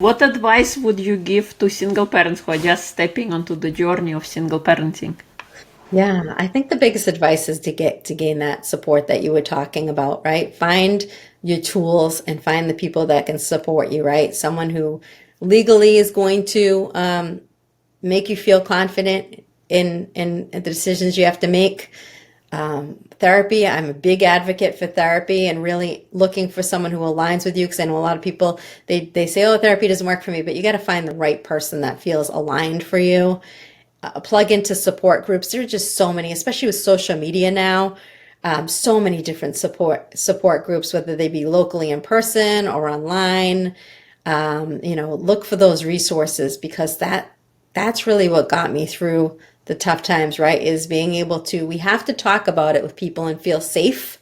What advice would you give to single parents who are just stepping onto the journey of single parenting? Yeah, I think the biggest advice is to gain that support that you were talking about, right? Find your tools and find the people that can support you, right? Someone who legally is going to make you feel confident in the decisions you have to make. Therapy, I'm a big advocate for therapy and really looking for someone who aligns with you, because I know a lot of people, they say, oh, therapy doesn't work for me, but you got to find the right person that feels aligned for you. Plug into support groups. There are just so many, especially with social media now. So many different support groups, whether they be locally in person or online. Look for those resources, because that's really what got me through the tough times, right? Is being able to, we have to talk about it with people and feel safe.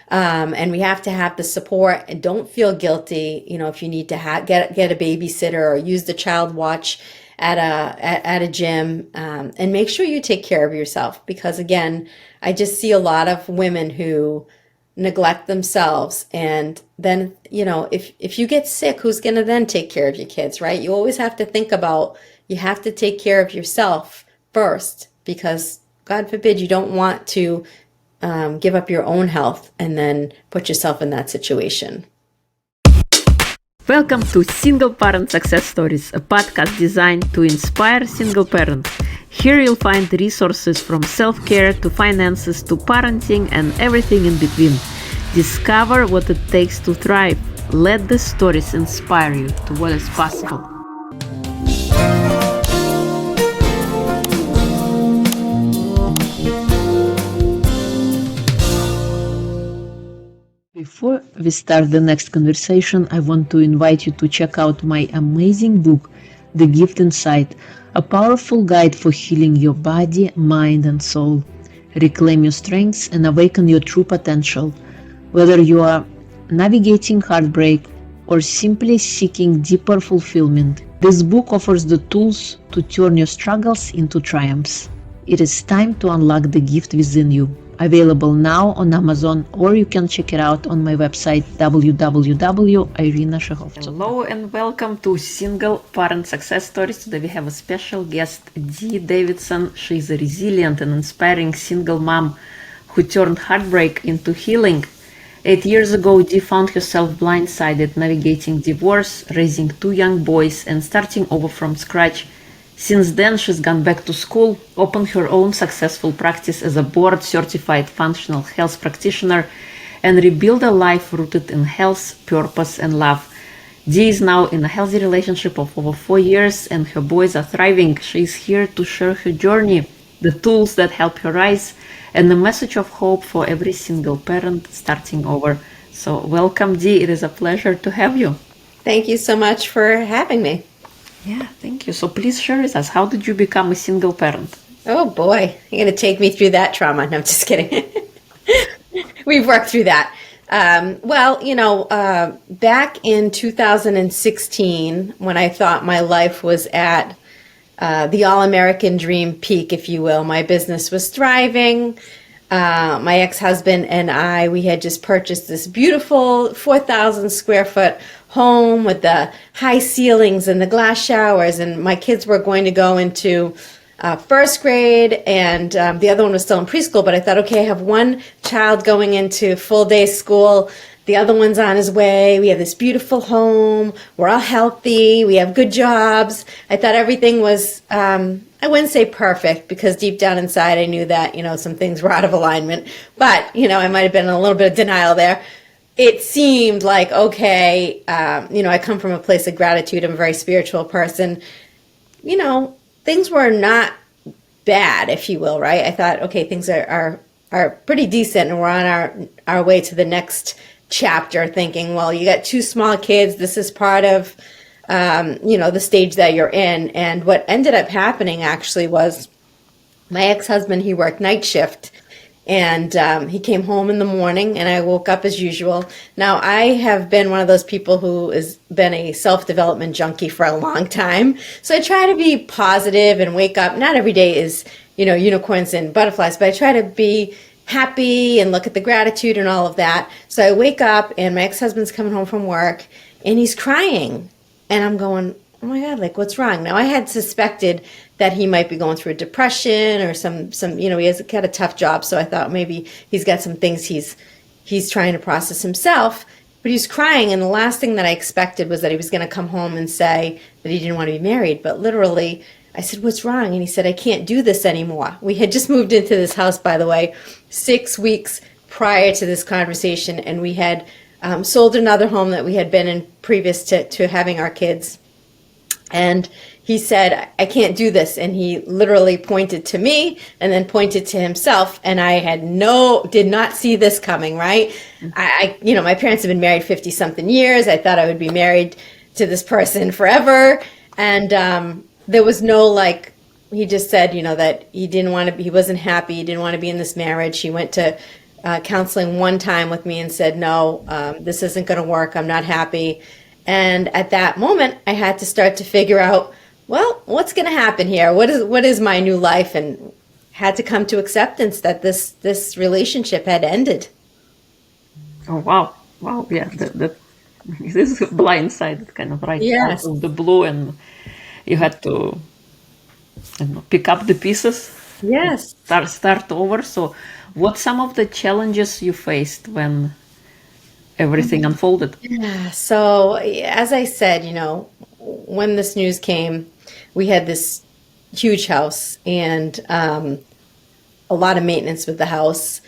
And we have to have the support, and don't feel guilty, if you need to get a babysitter or use the child watch at a gym, and make sure you take care of yourself, because again, I just see a lot of women who neglect themselves, and then if you get sick, who's going to then take care of your kids, right? You always have to think about, you have to take care of yourself first, because God forbid you don't want to give up your own health and then put yourself in that situation. Welcome to Single Parent Success Stories, a podcast designed to inspire single parents. Here you'll find resources from self-care to finances to parenting and everything in between. Discover what it takes to thrive. Let the stories inspire you to what is possible. Before we start the next conversation, I want to invite you to check out my amazing book, The Gift Inside, a powerful guide for healing your body, mind, and soul. Reclaim your strengths and awaken your true potential. Whether you are navigating heartbreak or simply seeking deeper fulfillment, this book offers the tools to turn your struggles into triumphs. It is time to unlock the gift within you. Available now on Amazon, or you can check it out on my website www.irinashehovsov. Hello and welcome to Single Parent Success Stories. Today we have a special guest, Dee Davidson. She is a resilient and inspiring single mom who turned heartbreak into healing. 8 years ago, Dee found herself blindsided navigating divorce, raising 2 young boys, and starting over from scratch. Since then, she's gone back to school, opened her own successful practice as a board-certified functional health practitioner, and rebuilt a life rooted in health, purpose, and love. Dee is now in a healthy relationship of over 4 years, and her boys are thriving. She is here to share her journey, the tools that help her rise, and the message of hope for every single parent starting over. So welcome, Dee. It is a pleasure to have you. Thank you so much for having me. Yeah, thank you. So please share with us, how did you become a single parent? Oh boy, you're going to take me through that trauma. No, I'm just kidding. We've worked through that. Back in 2016, when I thought my life was at the all-American dream peak, if you will, my business was thriving. My ex-husband and I, we had just purchased this beautiful 4,000 square foot home with the high ceilings and the glass showers, and my kids were going to go into first grade, and the other one was still in preschool, but I thought, okay, I have one child going into full day school, the other one's on his way, we have this beautiful home, we're all healthy, we have good jobs. I thought everything was, I wouldn't say perfect, because deep down inside I knew that, some things were out of alignment, but, I might have been in a little bit of denial there. It seemed like, okay, I come from a place of gratitude. I'm a very spiritual person. Things were not bad, if you will, right? I thought, okay, things are pretty decent, and we're on our way to the next chapter, thinking, well, you got 2 small kids. This is part of, the stage that you're in. And what ended up happening actually was my ex-husband, he worked night shift. And he came home in the morning, and I woke up as usual. Now, I have been one of those people who has been a self-development junkie for a long time. So I try to be positive and wake up. Not every day is, unicorns and butterflies, but I try to be happy and look at the gratitude and all of that. So I wake up, and my ex-husband's coming home from work, and he's crying. And I'm going, oh my God, like what's wrong? Now I had suspected that he might be going through a depression or some, he has got a tough job. So I thought maybe he's got some things he's trying to process himself, but he's crying. And the last thing that I expected was that he was going to come home and say that he didn't want to be married. But literally I said, what's wrong? And he said, I can't do this anymore. We had just moved into this house, by the way, 6 weeks prior to this conversation. And we had sold another home that we had been in previous to having our kids. And he said, I can't do this. And he literally pointed to me and then pointed to himself. And I did not see this coming, right? My parents have been married 50 something years. I thought I would be married to this person forever. And there was no, he just said, that he didn't want to be, he wasn't happy. He didn't want to be in this marriage. He went to counseling one time with me and said, no, this isn't going to work. I'm not happy. And at that moment, I had to start to figure out, well, what's going to happen here? What is my new life? And had to come to acceptance that this relationship had ended. Oh, wow. Yeah, that this is blindsided, kind of right Yes. out of the blue, and you had to pick up the pieces. Yes. Start over. So, what some of the challenges you faced when everything unfolded? Yeah. So as I said, when this news came, we had this huge house and a lot of maintenance with the house,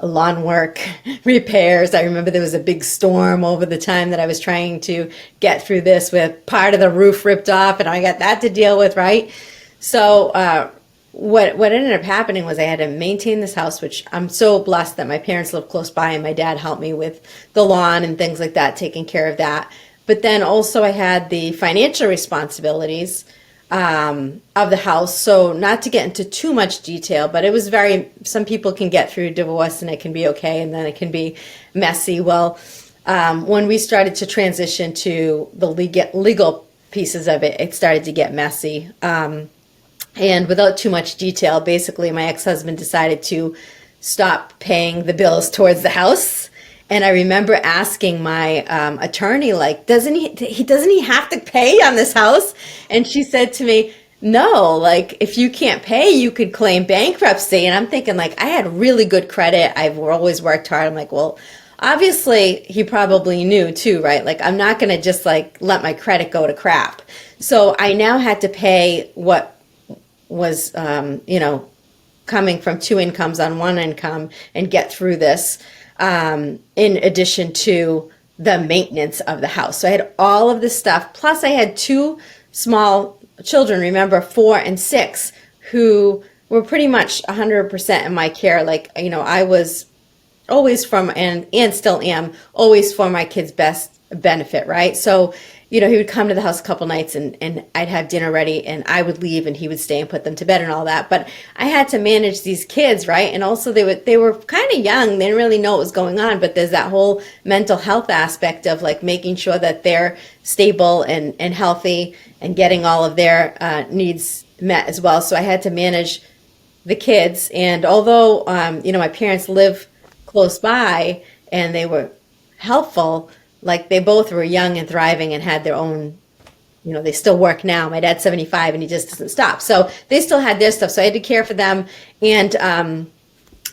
lawn work, repairs. I remember there was a big storm over the time that I was trying to get through this with part of the roof ripped off, and I got that to deal with, right? So what ended up happening was I had to maintain this house, which I'm so blessed that my parents live close by and my dad helped me with the lawn and things like that, taking care of that. But then also I had the financial responsibilities of the house. So not to get into too much detail, but it was some people can get through divorce and it can be okay, and then it can be messy. Well, when we started to transition to the legal pieces of it, it started to get messy. And without too much detail, basically my ex-husband decided to stop paying the bills towards the house. And I remember asking my attorney, doesn't he have to pay on this house? And she said to me, no, if you can't pay, you could claim bankruptcy. And I'm thinking, I had really good credit. I've always worked hard. I'm like, well, obviously he probably knew too, right? I'm not going to just let my credit go to crap. So I now had to pay what was, coming from two incomes on one income and get through this. In addition to the maintenance of the house. So I had all of this stuff. Plus I had two small children, remember 4 and 6, who were pretty much 100% in my care. I was always and still am, always for my kids' best benefit, right? So, he would come to the house a couple nights and I'd have dinner ready and I would leave and he would stay and put them to bed and all that. But I had to manage these kids, right? And also they were kind of young. They didn't really know what was going on, but there's that whole mental health aspect of making sure that they're stable and healthy and getting all of their needs met as well. So I had to manage the kids. And although, my parents live close by and they were helpful, they both were young and thriving and had their own, they still work now. My dad's 75 and he just doesn't stop. So they still had their stuff. So I had to care for them. And, I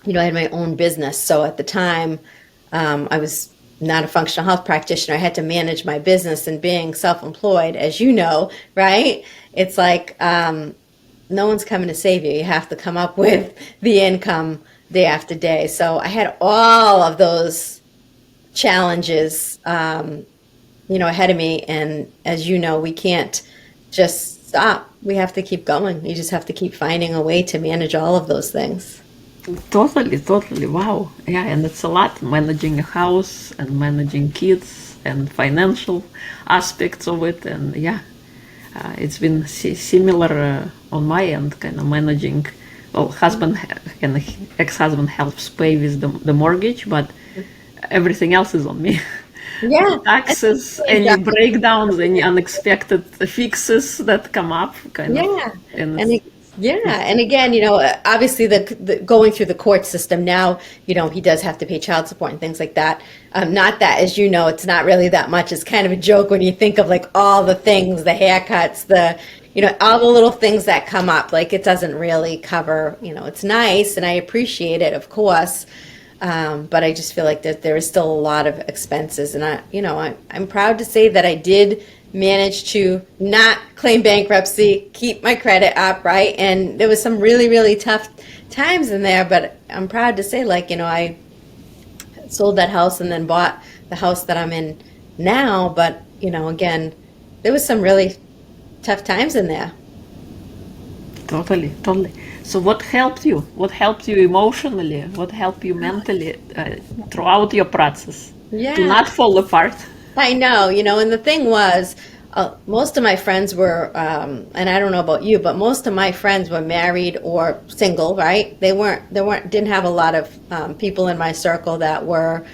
had my own business. So at the time, I was not a functional health practitioner. I had to manage my business, and being self-employed, as you know, right? It's no one's coming to save you. You have to come up with the income day after day. So I had all of those challenges, ahead of me. And as you know, we can't just stop. We have to keep going. You just have to keep finding a way to manage all of those things. Totally. Wow. Yeah, and it's a lot, managing a house and managing kids and financial aspects of it. And yeah, it's been similar on my end, kind of managing. Well, husband and ex-husband helps pay with the mortgage, but everything else is on me. Yeah. Taxes, any breakdowns, any unexpected fixes that come up, kind of. Yeah. And Yeah, and again, obviously the going through the court system now, he does have to pay child support and things like that. Not that, as you know, it's not really that much. It's kind of a joke when you think of like all the things, the haircuts, all the little things that come up. Like it doesn't really cover, it's nice and I appreciate it, of course. But I just feel like that there is still a lot of expenses, and I'm proud to say that I did manage to not claim bankruptcy, keep my credit up, right? And there was some really, really tough times in there, but I'm proud to say, like, I sold that house and then bought the house that I'm in now. But, again, there was some really tough times in there. Totally, totally. So what helped you? What helped you emotionally? What helped you mentally throughout your process to not fall apart? I know, and the thing was, most of my friends were, and I don't know about you, but most of my friends were married or single, right? Didn't have a lot of people in my circle that were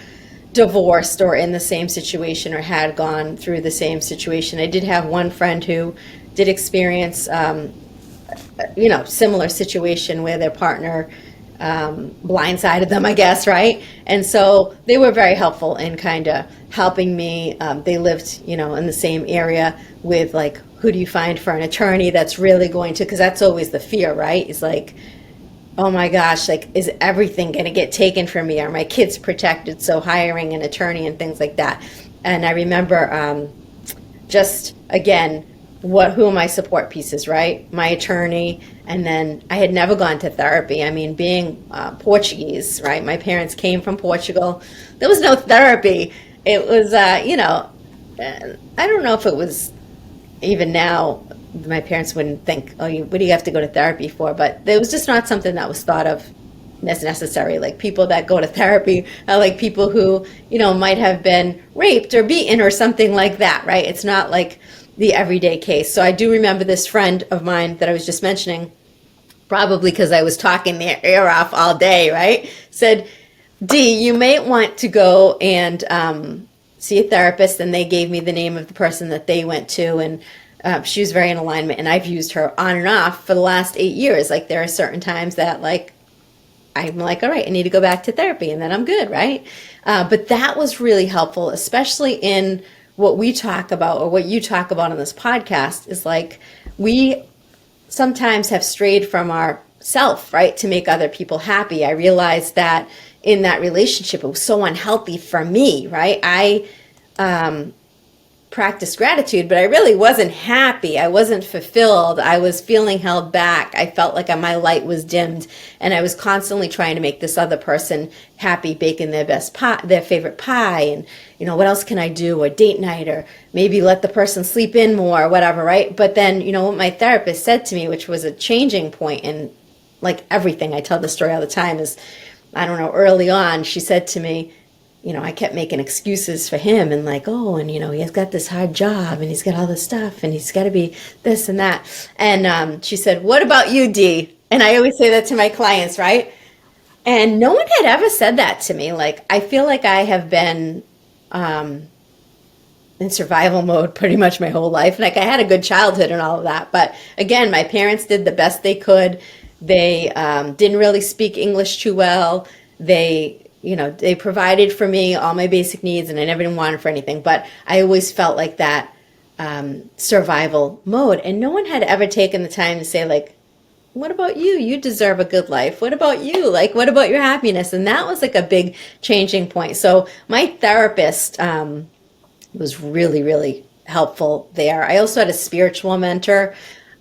divorced or in the same situation or had gone through the same situation. I did have one friend who did experience, similar situation where their partner blindsided them, I guess, right? And so they were very helpful in kind of helping me. They lived, in the same area with like, who do you find for an attorney that's really going to, because that's always the fear, right? It's like, oh my gosh, like, is everything going to get taken from me? Are my kids protected? So hiring an attorney and things like that. And I remember just, again, who are my support pieces, right? My attorney, and then I had never gone to therapy. I mean, being Portuguese, right? My parents came from Portugal. There was no therapy. It was, I don't know if it was even now, my parents wouldn't think, oh, what do you have to go to therapy for? But it was just not something that was thought of as necessary. Like people that go to therapy are like people who, might have been raped or beaten or something like that, right? It's not like the everyday case. So I do remember this friend of mine that I was just mentioning, probably because I was talking their ear off all day, right? Said, Dee, you may want to go and see a therapist. And they gave me the name of the person that they went to. And she was very in alignment. And I've used her on and off for the last 8 years. Like there are certain times that like, I'm like, all right, I need to go back to therapy and then I'm good, right? But that was really helpful, especially in what we talk about or what you talk about on this podcast is like we sometimes have strayed from our self, right, to make other people happy. I realized that in that relationship, it was so unhealthy for me, right? I practiced gratitude, but I really wasn't happy. I wasn't fulfilled. I was feeling held back. I felt like my light was dimmed, and I was constantly trying to make this other person happy, baking their best pie, their favorite pie, and what else can I do? Or date night, or maybe let the person sleep in more, or whatever, right? But then, what my therapist said to me, which was a changing point in like everything. I tell the story all the time. Is I don't know. Early on, she said to me, I kept making excuses for him and like, oh, and he's got this hard job and he's got all this stuff and he's got to be this and that. And she said, what about you, Dee? And I always say that to my clients, right? And no one had ever said that to me. Like, I feel like I have been in survival mode pretty much my whole life. Like, I had a good childhood and all of that. But again, my parents did the best they could. They didn't really speak English too well. They provided for me all my basic needs and I never wanted for anything. But I always felt like that survival mode. And no one had ever taken the time to say, like, what about you? You deserve a good life. What about you? Like, what about your happiness? And that was like a big changing point. So my therapist was really, really helpful there. I also had a spiritual mentor.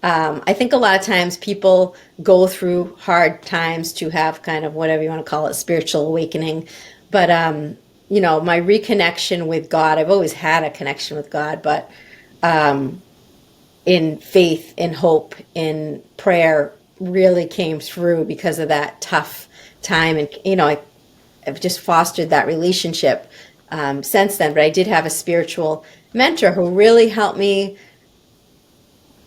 I think a lot of times people go through hard times to have kind of whatever you want to call it, spiritual awakening. But, my reconnection with God, I've always had a connection with God, but in faith, in hope, in prayer really came through because of that tough time. And, I've just fostered that relationship since then. But I did have a spiritual mentor who really helped me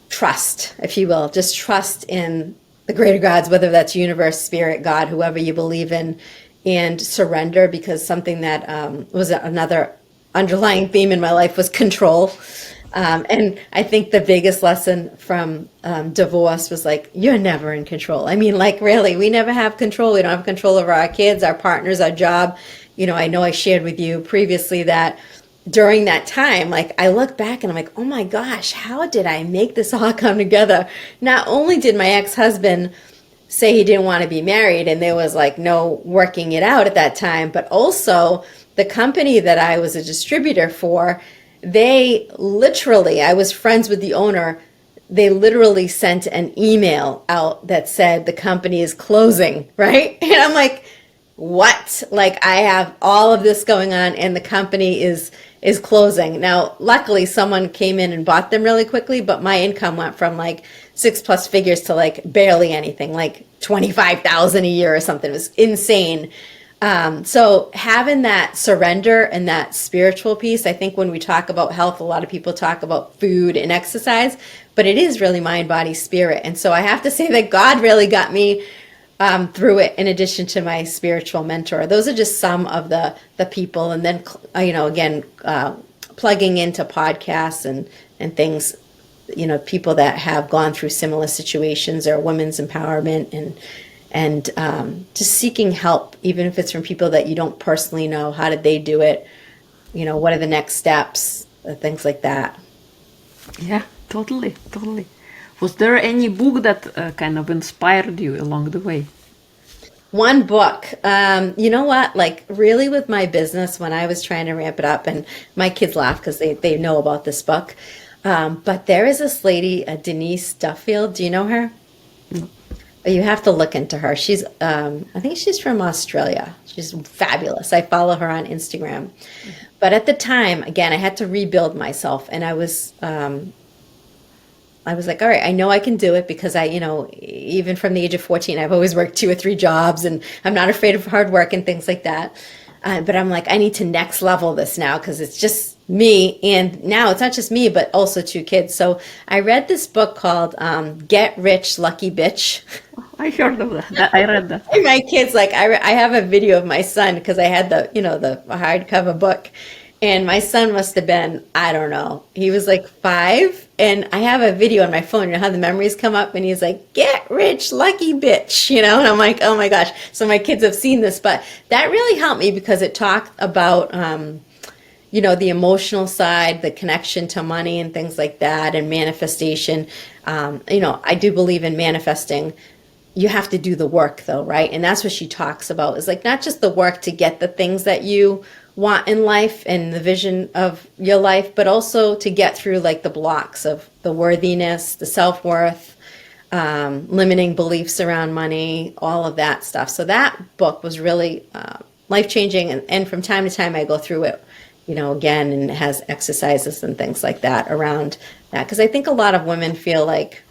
trust, if you will, just trust in the greater gods, whether that's universe, spirit, God, whoever you believe in, and surrender, because something that was another underlying theme in my life was control. And I think the biggest lesson from divorce was like, you're never in control. I mean, like, really, we never have control. We don't have control over our kids, our partners, our job. You know, I know I shared with you previously that during that time, like, I look back and I'm like, oh my gosh, how did I make this all come together? Not only did my ex-husband say he didn't want to be married and there was like no working it out at that time, but also the company that I was a distributor for, they literally, I was friends with the owner, they literally sent an email out that said the company is closing, right? And I'm like, what? Like, I have all of this going on and the company is closing. Now, luckily someone came in and bought them really quickly, but my income went from like 6+ figures to like barely anything, like 25,000 a year or something. It was insane. So having that surrender and that spiritual piece, I think when we talk about health, a lot of people talk about food and exercise, but it is really mind, body, spirit. And so I have to say that God really got me through it, in addition to my spiritual mentor. Those are just some of the people. And then, again, plugging into podcasts and things, people that have gone through similar situations or women's empowerment and just seeking help, even if it's from people that you don't personally know. How did they do it? What are the next steps? Things like that. Yeah, totally. Was there any book that kind of inspired you along the way? One book. You know what? Like, really, with my business, when I was trying to ramp it up, and my kids laugh because they know about this book. But there is this lady, Denise Duffield. Do you know her? No. You have to look into her. She's, I think she's from Australia. She's fabulous. I follow her on Instagram. But at the time, again, I had to rebuild myself, and I was like, all right, I know I can do it because even from the age of 14, I've always worked 2 or 3 jobs and I'm not afraid of hard work and things like that. But I'm like, I need to next level this now because it's just me. And now it's not just me, but also 2 kids. So I read this book called Get Rich, Lucky Bitch. I heard of that. I read that. And my kids, like, I have a video of my son because I had the hardcover book. And my son must have been, I don't know, he was like 5. And I have a video on my phone, how the memories come up, and he's like, get rich, lucky bitch, and I'm like, oh my gosh. So my kids have seen this, but that really helped me because it talked about, the emotional side, the connection to money and things like that, and manifestation. I do believe in manifesting. You have to do the work though, right? And that's what she talks about, is like not just the work to get the things that you want in life and the vision of your life, but also to get through like the blocks of the worthiness, the self-worth, limiting beliefs around money, all of that stuff. So that book was really life-changing. And from time to time I go through it, again, and it has exercises and things like that around that. Because I think a lot of women feel like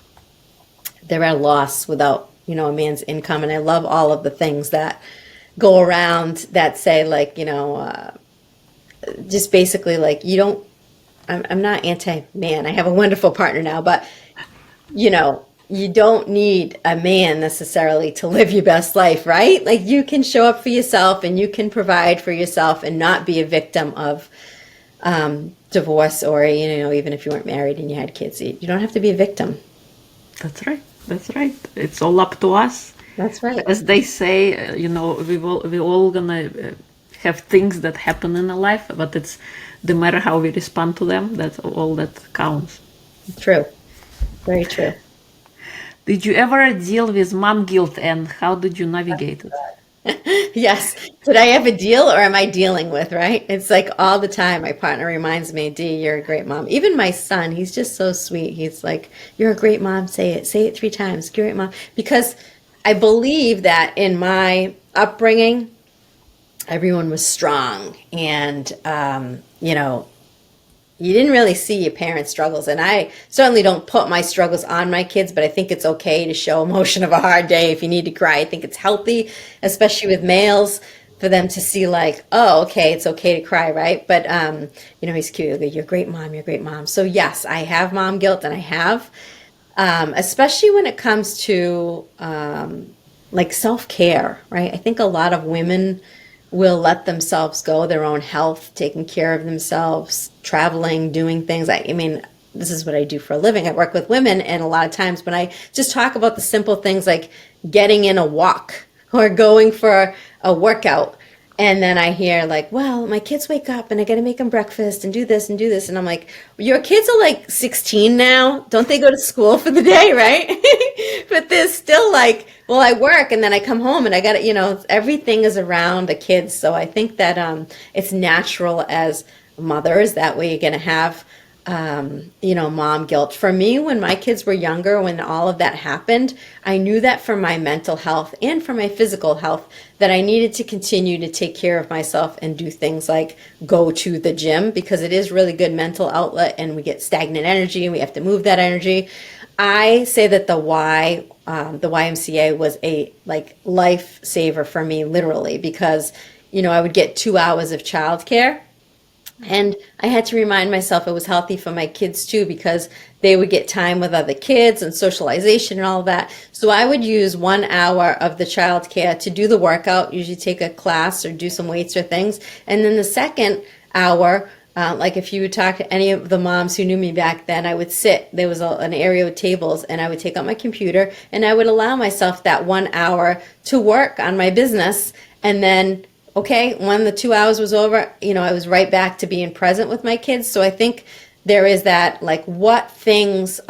they're at a loss without, a man's income. And I love all of the things that go around that say like, just basically like, I'm not anti-man. I have a wonderful partner now, but you don't need a man necessarily to live your best life, right? Like, you can show up for yourself and you can provide for yourself and not be a victim of divorce, or, even if you weren't married and you had kids, you don't have to be a victim. That's right. It's all up to us. That's right. As they say, we all gonna have things that happen in our life, but it's the matter how we respond to them. That's all that counts. True. Very true. Did you ever deal with mom guilt, and how did you navigate it? Yes. Did I ever deal, or am I dealing with, right? It's like all the time my partner reminds me, Dee, you're a great mom. Even my son, he's just so sweet. He's like, you're a great mom. Say it 3 times. Great mom. Because I believe that in my upbringing, everyone was strong, and, you didn't really see your parents' struggles. And I certainly don't put my struggles on my kids, but I think it's okay to show emotion of a hard day if you need to cry. I think it's healthy, especially with males, for them to see like, oh, okay, it's okay to cry, right? But, he's cute. You're a great mom. You're a great mom. So yes, I have mom guilt, and I have, especially when it comes to like self-care, right? I think a lot of women will let themselves go, their own health, taking care of themselves, traveling, doing things. I mean, this is what I do for a living. I work with women, and a lot of times when I just talk about the simple things like getting in a walk or going for a workout, and then I hear like, well, my kids wake up and I got to make them breakfast and do this and do this. And I'm like, your kids are like 16 now. Don't they go to school for the day, right? But they're still like, well, I work and then I come home and I got to, everything is around the kids. So I think that it's natural as mothers that way you're going to have mom guilt. For me, when my kids were younger, when all of that happened, I knew that for my mental health and for my physical health, that I needed to continue to take care of myself and do things like go to the gym, because it is really good mental outlet and we get stagnant energy and we have to move that energy. I say that the YMCA was a like lifesaver for me, literally, because, I would get 2 hours of childcare. And I had to remind myself it was healthy for my kids too, because they would get time with other kids and socialization and all of that. So I would use 1 hour of the childcare to do the workout, usually take a class or do some weights or things. And then the second hour, like if you would talk to any of the moms who knew me back then, I would sit, there was an area with tables, and I would take out my computer and I would allow myself that 1 hour to work on my business. And then okay, when the 2 hours was over, I was right back to being present with my kids. So I think there is that, like, what things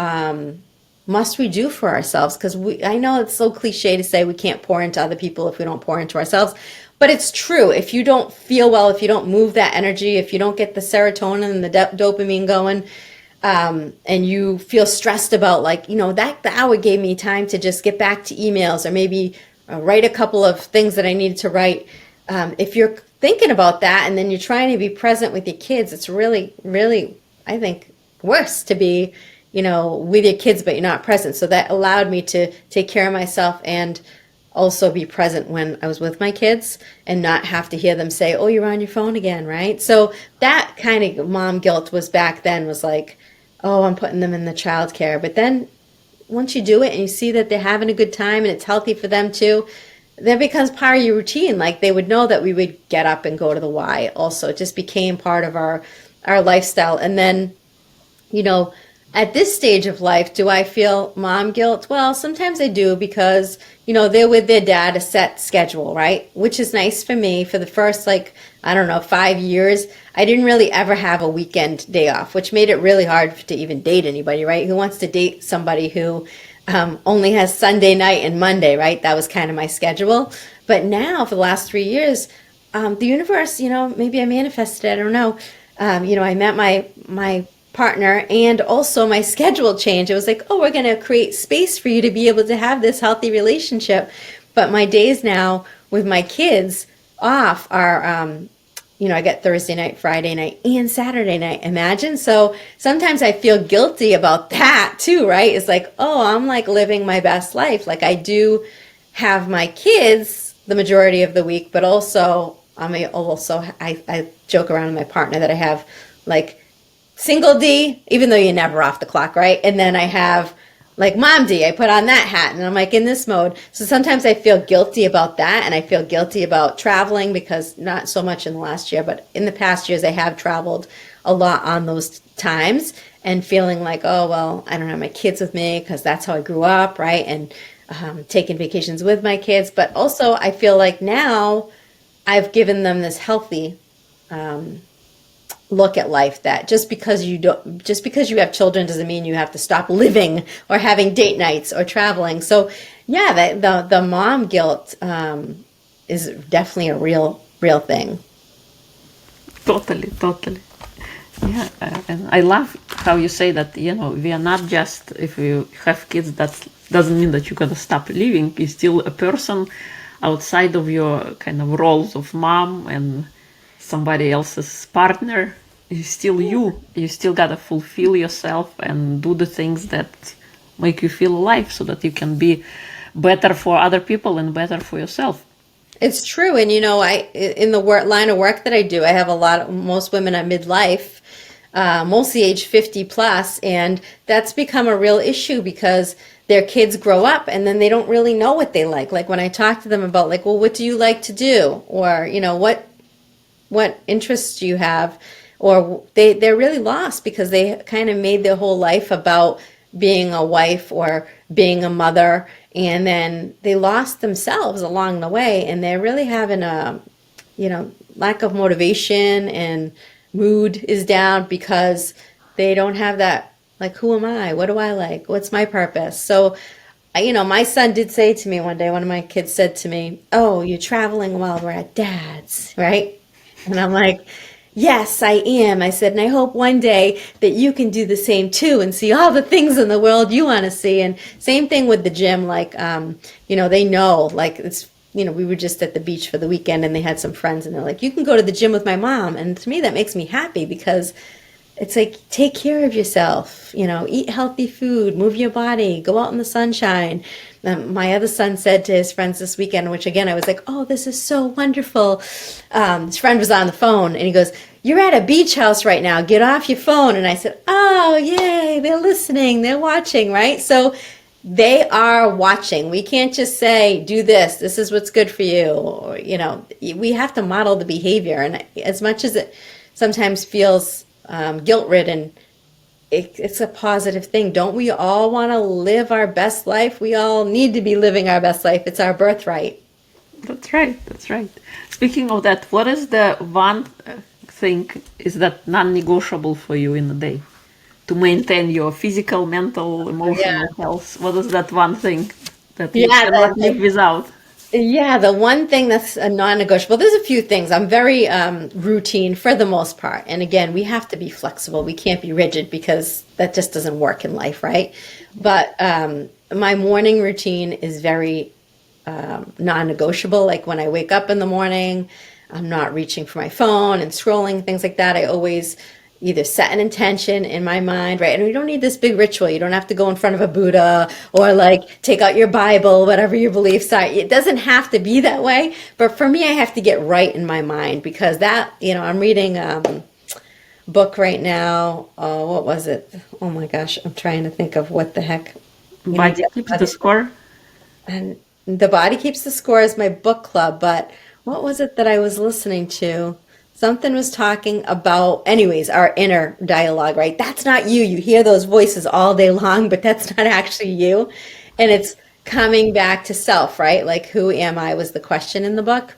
must we do for ourselves? Because I know it's so cliche to say we can't pour into other people if we don't pour into ourselves. But it's true. If you don't feel well, if you don't move that energy, if you don't get the serotonin and the dopamine going, and you feel stressed about, like, that the hour gave me time to just get back to emails or maybe write a couple of things that I needed to write. If you're thinking about that and then you're trying to be present with your kids, it's really, really, I think, worse to be, with your kids, but you're not present. So that allowed me to take care of myself and also be present when I was with my kids and not have to hear them say, oh, you're on your phone again, right? So that kind of mom guilt was back then, was like, oh, I'm putting them in the childcare. But then once you do it and you see that they're having a good time and it's healthy for them too, that becomes part of your routine. Like, they would know that we would get up and go to the Y also. It just became part of our lifestyle. And then, at this stage of life, do I feel mom guilt? Well, sometimes I do, because, they're with their dad, a set schedule, right? Which is nice for me. For the first, 5 years, I didn't really ever have a weekend day off, which made it really hard to even date anybody, right? Who wants to date somebody who only has Sunday night and Monday, right? That was kind of my schedule. But now, for the last 3 years, the universe, maybe I manifested it, I don't know. I met my partner, and also my schedule changed. It was like, oh, we're going to create space for you to be able to have this healthy relationship. But my days now with my kids off are, I get Thursday night, Friday night, and Saturday night. Imagine. So sometimes I feel guilty about that too, right? It's like, oh, I'm like living my best life. Like, I do have my kids the majority of the week, but also I joke around with my partner that I have like single D, even though you're never off the clock, right? And then I have like mom D, I put on that hat and I'm like in this mode. So sometimes I feel guilty about that, and I feel guilty about traveling, because not so much in the last year, but in the past years I have traveled a lot on those times, and feeling like, oh, well, I don't have my kids with me because that's how I grew up, right? And taking vacations with my kids. But also I feel like now I've given them this healthy look at life, that just because you have children doesn't mean you have to stop living or having date nights or traveling. So yeah, the mom guilt is definitely a real thing. Totally. Yeah, and I love how you say that, we are not just, if you have kids, that doesn't mean that you're going to stop living. You're still a person outside of your kind of roles of mom and somebody else's partner. You're still you. You still got to fulfill yourself and do the things that make you feel alive, so that you can be better for other people and better for yourself. It's true. And, I in the line of work that I do, I have most women at midlife, mostly age 50 plus, and that's become a real issue because their kids grow up and then they don't really know what they like. Like when I talk to them about like, well, what do you like to do? Or, what interests do you have? or they're really lost because they kind of made their whole life about being a wife or being a mother, and then they lost themselves along the way, and they're really having a, lack of motivation, and mood is down because they don't have that, like, who am I? What do I like? What's my purpose? So, my son did say to me one day, one of my kids said to me, "Oh, you're traveling while we're at dad's, right?" And I'm like, "Yes, I am." I said, "And I hope one day that you can do the same too and see all the things in the world you want to see." And same thing with the gym. Like, they know, like, it's, we were just at the beach for the weekend, and they had some friends, and they're like, "You can go to the gym with my mom." And to me, that makes me happy because it's like, take care of yourself, eat healthy food, move your body, go out in the sunshine. My other son said to his friends this weekend, which again, I was like, "Oh, this is so wonderful." His friend was on the phone, and he goes, "You're at a beach house right now. Get off your phone." And I said, "Oh, yay, they're listening, they're watching," right? So they are watching. We can't just say, "Do this, this is what's good for you." Or, we have to model the behavior. And as much as it sometimes feels guilt-ridden, it's a positive thing. Don't we all want to live our best life? We all need to be living our best life. It's our birthright. That's right. That's right. Speaking of that, what is the one thing is that non-negotiable for you in a day to maintain your physical, mental, emotional health? What is that one thing that you cannot live without? Yeah, the one thing that's a non-negotiable, there's a few things. I'm very routine for the most part. And again, we have to be flexible. We can't be rigid because that just doesn't work in life, right? But my morning routine is very non-negotiable. Like when I wake up in the morning, I'm not reaching for my phone and scrolling, things like that. I always either set an intention in my mind, right? And we don't need this big ritual. You don't have to go in front of a Buddha or like take out your Bible, whatever your beliefs are. It doesn't have to be that way. But for me, I have to get right in my mind because that, I'm reading a book right now. What was it? Oh my gosh, I'm trying to think of what the heck. Body keeps the score. And The Body Keeps the Score is my book club. But what was it that I was listening to? Something was talking about, anyways, our inner dialogue, right? That's not you. You hear those voices all day long, but that's not actually you. And it's coming back to self, right? Like, who am I was the question in the book.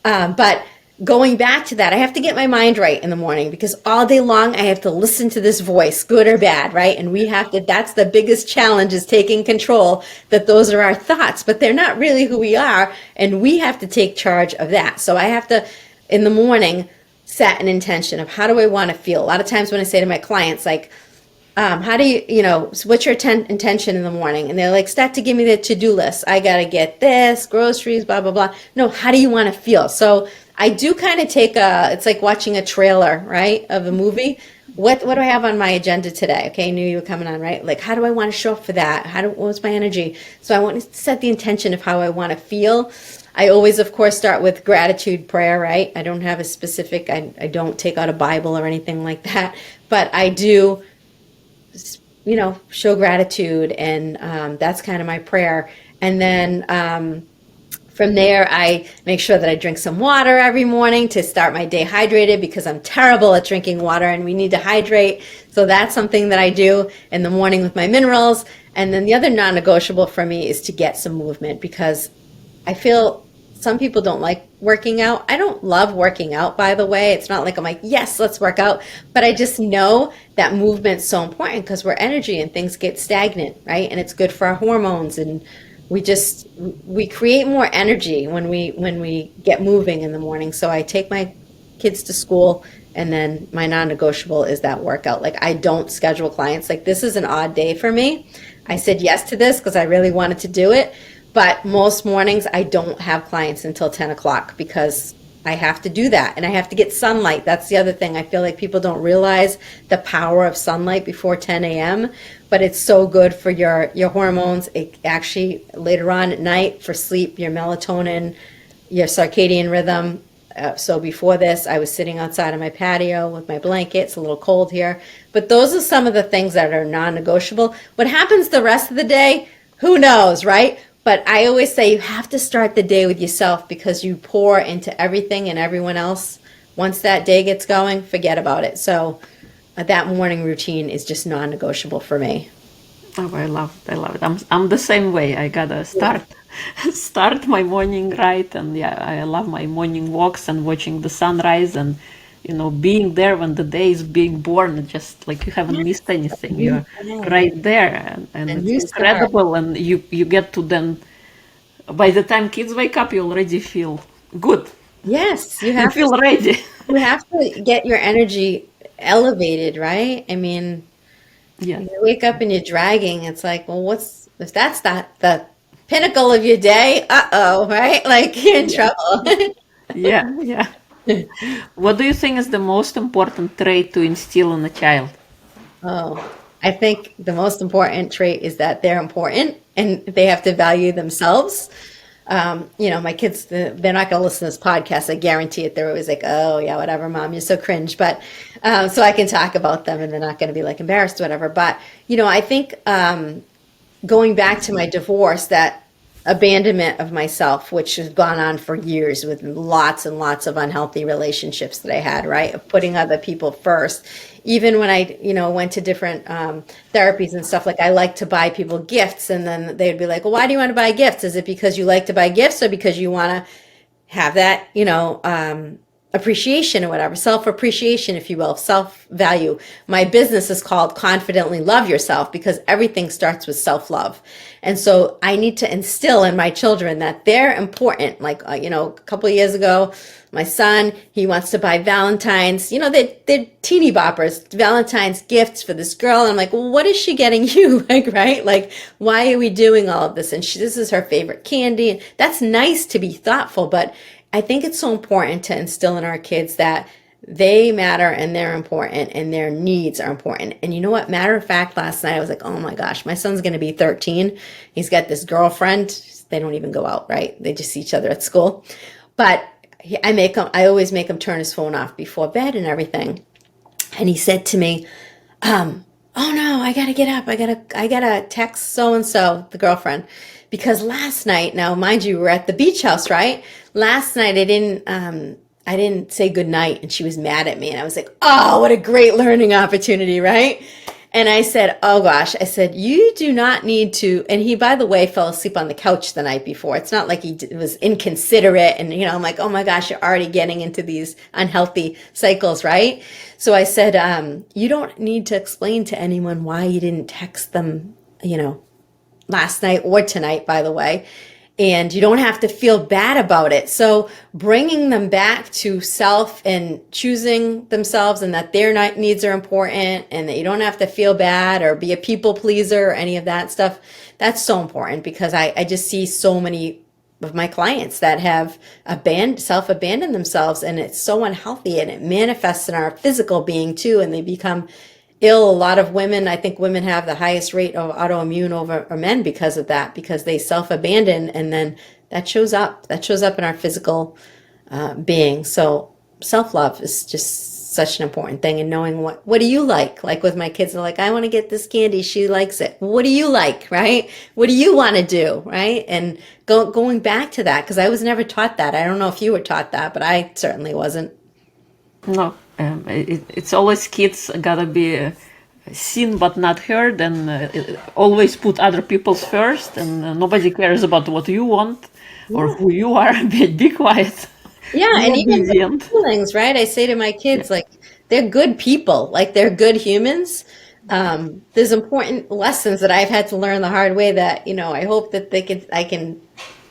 But going back to that, I have to get my mind right in the morning because all day long I have to listen to this voice, good or bad, right? And we have to, that's the biggest challenge, is taking control, that those are our thoughts, but they're not really who we are. And we have to take charge of that. So I have to, in the morning, set an intention of how do I want to feel. A lot of times when I say to my clients, like, how do you, so what's your intention in the morning? And they're like, start to give me the to-do list. I got to get this, groceries, blah, blah, blah. No, how do you want to feel? So I do kind of take it's like watching a trailer, right, of a movie. What do I have on my agenda today? Okay, I knew you were coming on, right? Like, how do I want to show up for that? What's my energy? So I want to set the intention of how I want to feel. I always, of course, start with gratitude prayer, right? I don't have a specific, I don't take out a Bible or anything like that, but I do, show gratitude, and that's kind of my prayer. And then from there, I make sure that I drink some water every morning to start my day hydrated because I'm terrible at drinking water and we need to hydrate. So that's something that I do in the morning with my minerals. And then the other non-negotiable for me is to get some movement because I feel some people don't like working out. I don't love working out, by the way. It's not like I'm like, yes, let's work out. But I just know that movement's so important because we're energy and things get stagnant, right? And it's good for our hormones, and we create more energy when we get moving in the morning. So I take my kids to school, and then my non-negotiable is that workout. Like, I don't schedule clients. Like, this is an odd day for me. I said yes to this because I really wanted to do it. But most mornings I don't have clients until 10 o'clock because I have to do that. And I have to get sunlight. That's the other thing. I feel like people don't realize the power of sunlight before 10 a.m. But it's so good for your hormones. It actually, later on at night for sleep, your melatonin, your circadian rhythm. So before this, I was sitting outside on my patio with my blanket. It's a little cold here. But those are some of the things that are non-negotiable. What happens the rest of the day, who knows, right? But I always say you have to start the day with yourself because you pour into everything and everyone else Once that day gets going, forget about it. So that morning routine is just non-negotiable for me. Oh, I love it. I love it. I'm the same way. I gotta start my morning right, and yeah, I love my morning walks and watching the sunrise, and being there when the day is being born. Just like you haven't missed anything. You're Yeah. right there, and A it's new start. incredible. And you get to then, by the time kids wake up, you already feel good. Yes, You feel ready. you have to get your energy elevated, right? I mean, Yes. you wake up and you're dragging. It's like, well, what's if that's not the pinnacle of your day? Uh-oh, right? Like you're in Yeah. trouble. Yeah. Yeah. What do you think is the most important trait to instill in a child? Oh, I think the most important trait is that they're important and they have to value themselves. My kids, they're not going to listen to this podcast. I guarantee it. They're always like, oh, yeah, whatever, mom, you're so cringe. But so I can talk about them and they're not going to be like embarrassed, or whatever. But, I think going back to my divorce, that abandonment of myself, which has gone on for years with lots and lots of unhealthy relationships that I had, right? Of putting other people first. Even when I, went to different therapies and stuff, like I like to buy people gifts. And then they'd be like, well, why do you want to buy gifts? Is it because you like to buy gifts or because you want to have that, appreciation or whatever, self appreciation, if you will, self value. My business is called Confidently Love Yourself because everything starts with self love. And so I need to instill in my children that they're important. Like, a couple of years ago, my son, he wants to buy Valentine's, they're teeny boppers, Valentine's gifts for this girl. And I'm like, well, what is she getting you? Like, right? Like, why are we doing all of this? And this is her favorite candy. And that's nice to be thoughtful, but I think it's so important to instill in our kids that they matter and they're important and their needs are important. And you know what? Matter of fact, last night I was like, oh my gosh, my son's going to be 13. He's got this girlfriend. They don't even go out, right? They just see each other at school. But I always make him turn his phone off before bed and everything. And he said to me, oh no, I gotta get up. I gotta text so and so, the girlfriend, because last night, now mind you, we're at the beach house, right? Last night I didn't say good night, and she was mad at me, and I was like, oh, what a great learning opportunity, right? And I said, oh gosh, I said, you do not need to. And he, by the way, fell asleep on the couch the night before. It's not like he was inconsiderate. And, I'm like, oh my gosh, you're already getting into these unhealthy cycles, right? So I said, you don't need to explain to anyone why you didn't text them, last night or tonight, by the way. And you don't have to feel bad about it. So bringing them back to self and choosing themselves and that their needs are important and that you don't have to feel bad or be a people pleaser or any of that stuff. That's so important because I just see so many of my clients that have self-abandoned themselves, and it's so unhealthy, and it manifests in our physical being too, and they become ill. A lot of women, I think women have the highest rate of autoimmune over men because of that, because they self-abandon, and then that shows up in our physical being. So self-love is just such an important thing, and knowing what do you like with my kids, they're like, I want to get this candy, she likes it. What do you like, right? What do you want to do, right? And going back to that, because I was never taught that. I don't know if you were taught that, but I certainly wasn't. No, it's always kids gotta be seen but not heard, and always put other people's first, and nobody cares about what you want or who you are. Be quiet. Yeah, Be and even their obedient. feelings, right? I say to my Yeah. kids, like, they're good people, like they're good humans. There's important lessons that I've had to learn the hard way that, I hope that I can,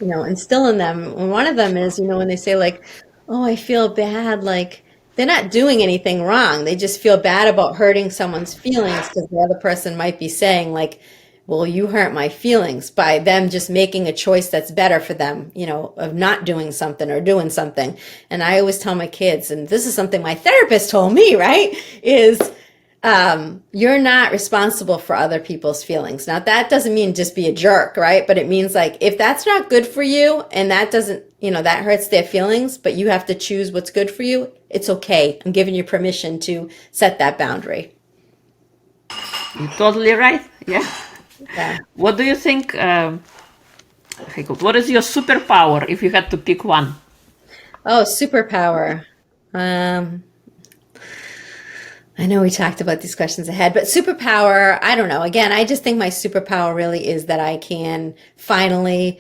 instill in them. And one of them is, when they say like, oh, I feel bad, like they're not doing anything wrong. They just feel bad about hurting someone's feelings because the other person might be saying like, well, you hurt my feelings by them just making a choice that's better for them, of not doing something or doing something. And I always tell my kids, and this is something my therapist told me, right, is you're not responsible for other people's feelings. Now, that doesn't mean just be a jerk, right? But it means like, if that's not good for you and that doesn't, that hurts their feelings, but you have to choose what's good for you, it's okay. I'm giving you permission to set that boundary. You're totally right. Yeah. Yeah. What do you think? Okay, good. What is your superpower if you had to pick one? Oh, superpower. I know we talked about these questions ahead, but superpower, I don't know. Again, I just think my superpower really is that I can finally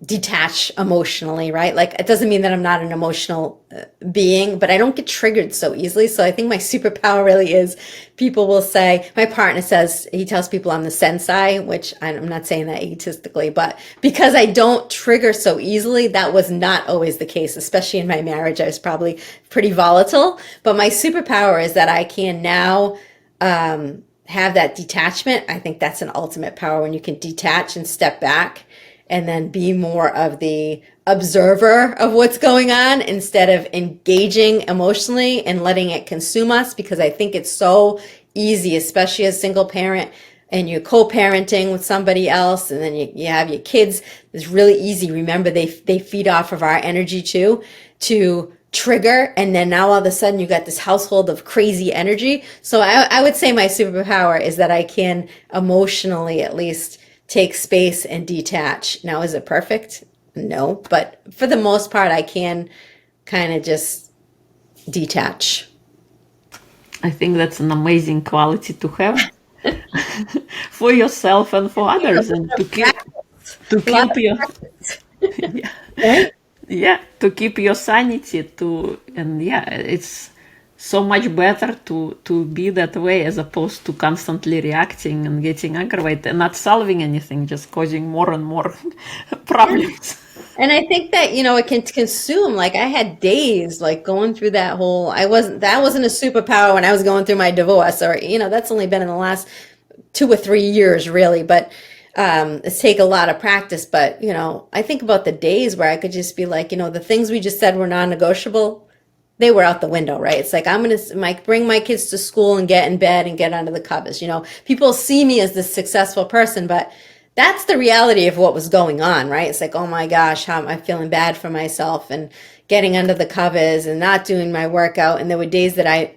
detach emotionally, right? Like, it doesn't mean that I'm not an emotional being, but I don't get triggered so easily. So I think my superpower really is people will say, my partner says, he tells people I'm the sensei, which I'm not saying that egotistically, but because I don't trigger so easily, that was not always the case, especially in my marriage. I was probably pretty volatile, but my superpower is that I can now have that detachment. I think that's an ultimate power when you can detach and step back and then be more of the observer of what's going on instead of engaging emotionally and letting it consume us, because I think it's so easy, especially as a single parent and you're co-parenting with somebody else and then you have your kids. It's really easy. Remember, they feed off of our energy too, to trigger, and then now all of a sudden you got this household of crazy energy. So I would say my superpower is that I can emotionally at least take space and detach. Now, is it perfect? No, but for the most part, I can kind of just detach. I think that's an amazing quality to have for yourself and for others, and to A lot keep of your practice, yeah, right? yeah, to keep your sanity. And yeah, it's so much better to be that way as opposed to constantly reacting and getting aggravated and not solving anything, just causing more and more problems. And I think that, it can consume, like I had days like going through that wasn't a superpower when I was going through my divorce, or, that's only been in the last 2 or 3 years really, but it's take a lot of practice. But, I think about the days where I could just be like, the things we just said were non-negotiable, they were out the window, right? It's like, I'm going to bring my kids to school and get in bed and get under the covers. People see me as this successful person, but that's the reality of what was going on, right? It's like, oh my gosh, how am I feeling bad for myself and getting under the covers and not doing my workout. And there were days that I,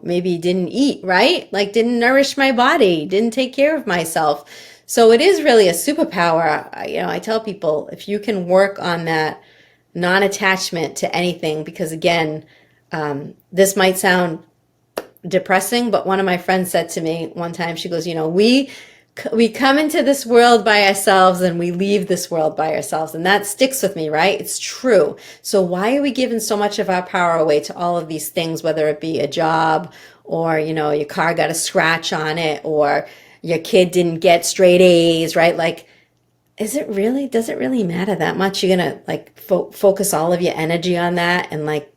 maybe didn't eat, right? Like didn't nourish my body, didn't take care of myself. So it is really a superpower. I tell people, if you can work on that non-attachment to anything, because again, this might sound depressing, but one of my friends said to me one time, she goes, we come into this world by ourselves and we leave this world by ourselves. And that sticks with me, right? It's true. So why are we giving so much of our power away to all of these things, whether it be a job or, your car got a scratch on it or your kid didn't get straight A's, right? Like, does it really matter that much? You're going to like focus all of your energy on that and like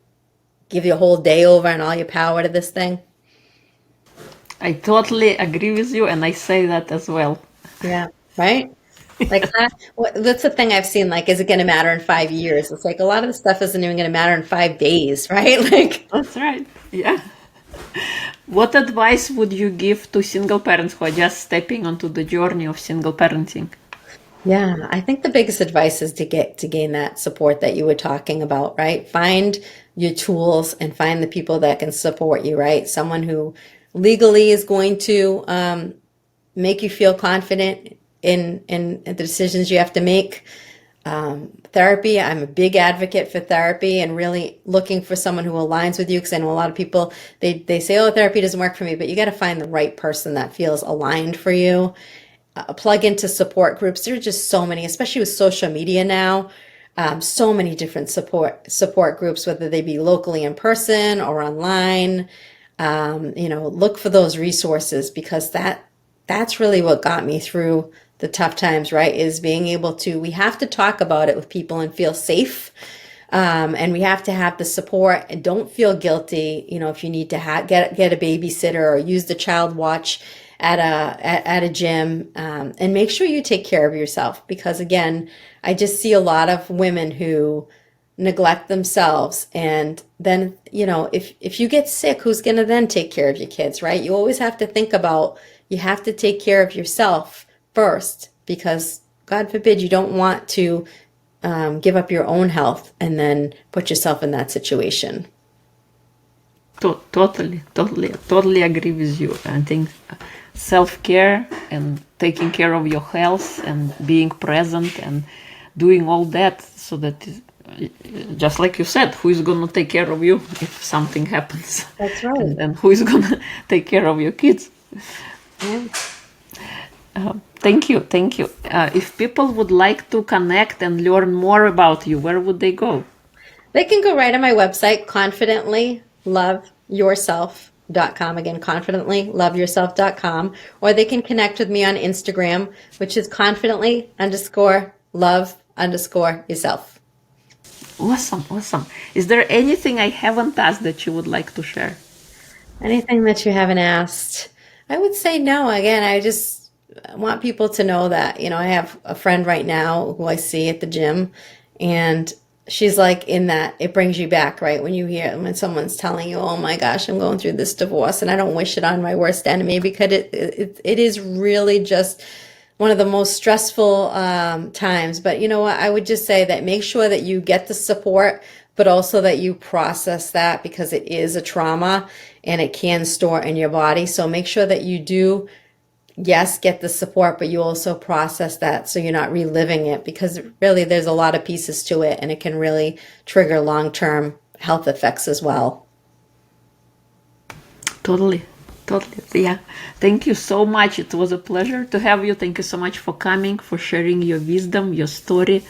give your whole day over and all your power to this thing? I totally agree with you, and I say that as well. Yeah. Right? Like, that's the thing I've seen. Like, is it going to matter in 5 years? It's like a lot of the stuff isn't even going to matter in 5 days, right? Like, That's right. Yeah. What advice would you give to single parents who are just stepping onto the journey of single parenting? yeah, I think the biggest advice is to gain that support that you were talking about, right? Find your tools and find the people that can support you, right? Someone who legally is going to make you feel confident in the decisions you have to make. Therapy, I'm a big advocate for therapy and really looking for someone who aligns with you, because I know a lot of people, they say, oh, therapy doesn't work for me, but you got to find the right person that feels aligned for you. Plug into support groups. There are just so many, especially with social media now. So many different support groups, whether they be locally in person or online. Look for those resources, because that's really what got me through the tough times, right? Is being able to, we have to talk about it with people and feel safe. And we have to have the support, and don't feel guilty, if you need to get a babysitter or use the child watch at a gym, and make sure you take care of yourself, because again, I just see a lot of women who neglect themselves, and then if you get sick, who's going to then take care of your kids, right? You always have to think about, you have to take care of yourself first, because God forbid you don't want to give up your own health and then put yourself in that situation. Totally agree with you. I think self-care and taking care of your health and being present and doing all that so that just like you said, who is going to take care of you if something happens? That's right. And who is going to take care of your kids? Yeah. Thank you. If people would like to connect and learn more about you, where would they go? They can go right on my website, confidentlyloveyourself.com. Again, confidentlyloveyourself.com. Or they can connect with me on Instagram, which is confidently_love_yourself. Awesome. Is there anything I haven't asked that you would like to share? Anything that you haven't asked? I would say no. Again, I just want people to know that, I have a friend right now who I see at the gym, and she's like, in that, it brings you back, right? When someone's telling you, oh my gosh, I'm going through this divorce and I don't wish it on my worst enemy, because it is really just one of the most stressful times. But you know what? I would just say that make sure that you get the support, but also that you process that, because it is a trauma and it can store in your body. So make sure that you do, yes, get the support, but you also process that so you're not reliving it, because really there's a lot of pieces to it and it can really trigger long-term health effects as well. Totally. Yeah. Thank you so much. It was a pleasure to have you. Thank you so much for coming, for sharing your wisdom, your story.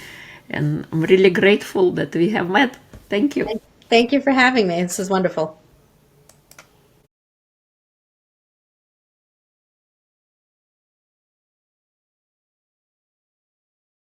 And I'm really grateful that we have met. Thank you. Thank you for having me. This is wonderful.